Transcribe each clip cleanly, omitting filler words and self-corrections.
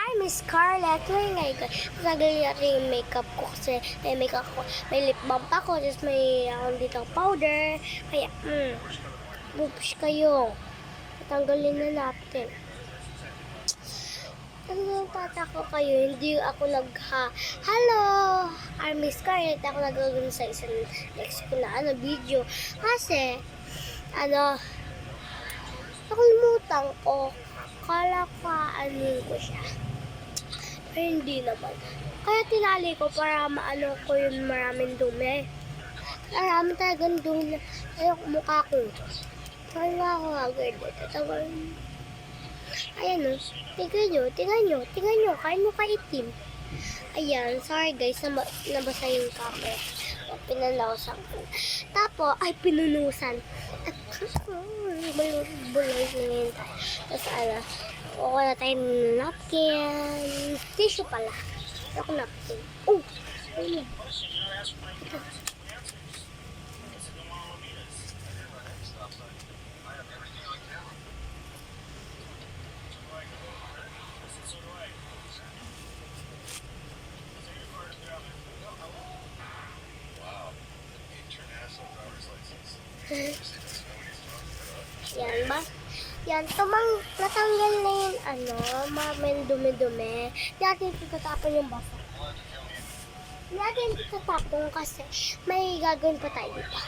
Hi, Miss Scarlett. Ngayon, nagagalitan yung makeup ko kasi may makeup ko, may lip balm pa ako, tapos may akong dito powder. Kaya, bubush kayo. Tanggalin na natin. Ano tata ko kayo, hindi ako Hello! I'm Miss Scarlett. Ako nagagawin sa isang next ko na video. Kasi, nakalimutan ko. Kala ko ko siya. Pero hindi naman. Kaya tinali ko para maano ko yung maraming dumi. Marami talagang dumi na mukha ko. Kaya ako agad. Ayan o. Tingnan nyo. Kain mo kaitim. Ayan. Sorry guys. Nabasa yung kape. Pinanawasan ko. Tapos, pinunusan. Buloy ngayon tayo. Tapos kuha na tayo ng napkin. Tissue pala. Ako napkin. Oh! Ayun. Ito. Yan ba? Yan, natanggal na yung may dumi-dumi. Dati tatapon yung basa. Dati tatapon kasi may gagawin pa tayo dito.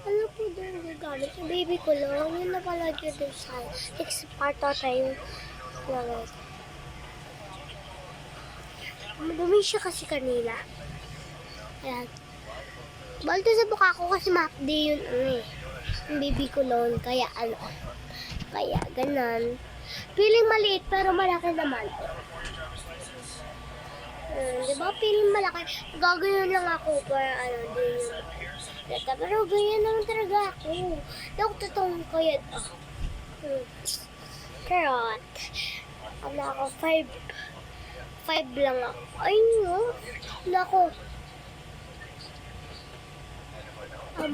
Ano po doon gagamit? Yung baby ko lang. Yun na pala dyan sa exparta tayo. Madumi siya kasi kanila. Ayan. Balto sa buka ko kasi ma-update yun yung baby ko noon. Kaya kaya ganon. Piling maliit pero malaki naman. Diba piling malaki? Gagawin lang ako para din yung data. Pero ganyan naman talaga ako. Hindi ako totoong kayat. Carrot. Ako 5 lang ako. Ay no. Nako. Ilan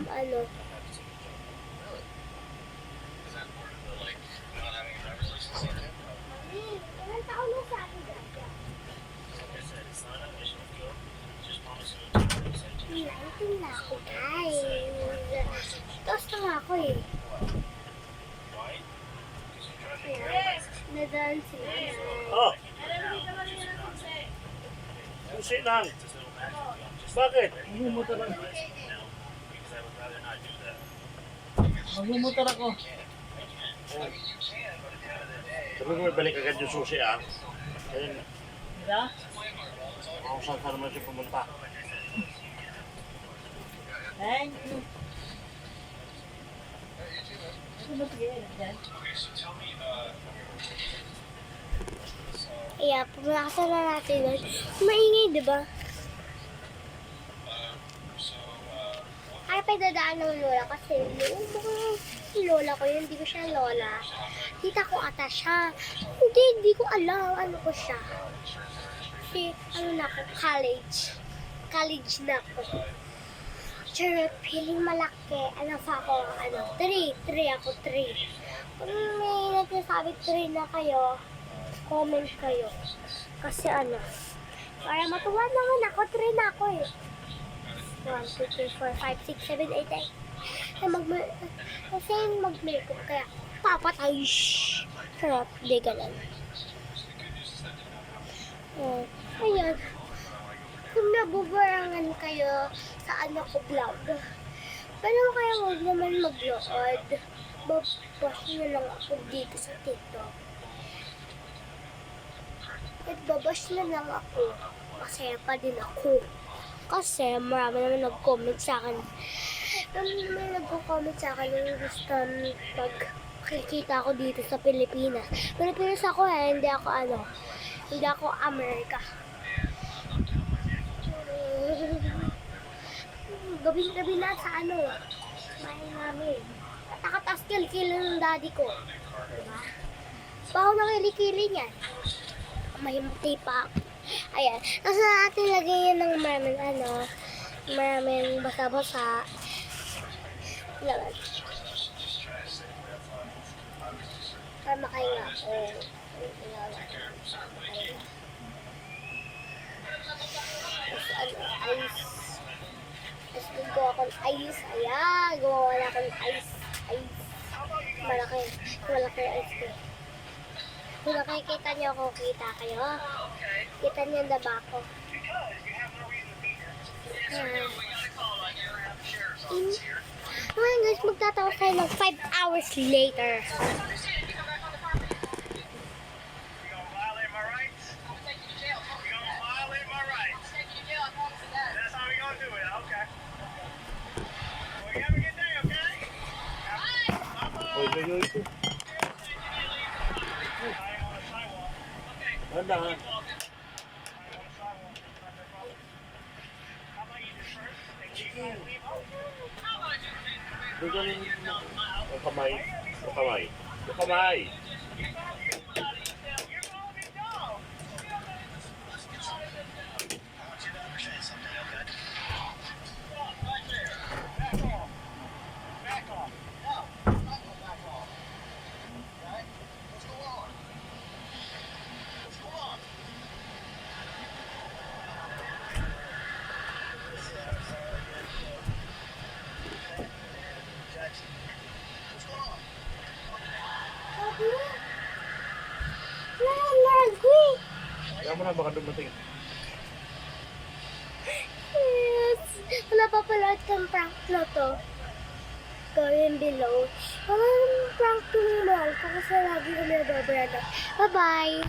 taon na sa akin dada? 19 na ako, guys. Tapos na nga ako Nadaan sila. Oh! Susi lang. Bakit? Magmumutor ako. Sabi ko may balik agad yung susi Ayun. Diba? Kung saan naman siya pumunta. Thank you. Ano ba sige? Diyan? Kaya, pumalakasan na natin yun. Maingay, diba? Kaya pinadaan ng lola kasi yung lola ko yun, hindi ko siya lola. Tita ko ata siya. Hindi ko alam ano ko siya. Kasi na ako, college na ako. Charot, feeling malaki. Pa ako, 3 ako. Kung may nagsasabi 3 na kayo, comment kayo. Kasi para matuwa naman ako, 3 na ako 1, 2, 3, 4, 5, 6, 7, 8, 9. Kasi mag-makeup kaya papatay. Sarap, di ganun. Ayan. Kung nabubarangan kayo sa ko vlog, pero kaya huwag naman mag-load. Babash na lang ako dito sa TikTok. At babash na lang ako. Masaya pa din ako. Kasi marami naman nag-comment sa akin. May nag-comment sa akin yung gusto pag kikita ako dito sa Pilipinas. Pilipinas ako hindi ako Amerika. Gabi na sa may namin. Nakataas kilikili ng daddy ko. Diba? Baho na kilikili niya. Mahimutay pa ako. Ayan. Tapos natin lagay yan ng maraming basa-basa. Laban. para makahinga ako. Kailangan makahinga. Tapos ice. Tapos gawa akong ice. Ayan, gawa wala akong ice. Malaki ice cream. Kung nakikita niyo ako, kita kayo. Kita niyo na ba ako? Ngayon guys, magtatapos tayo ng 5 hours later. You gonna violate my rights? You gonna violate my rights? That's how we gonna do it, okay. Well, you have a good day, okay? Bye-bye. Oy, oy, oy. I am on a sidewalk. Handa ha. I am on a sidewalk. No problem. How about you do first? And you guys leave? Doon yung kamay. Yung kamay. Yung kamay. You're calling me dumb. Back off. Back off. Lalagwi! Kaya mo na baka dumating. Yes! Wala pa pala itong prank na to. Comment below. Parang prank to mo lang. Kasi lagi ko nababara. Bye-bye!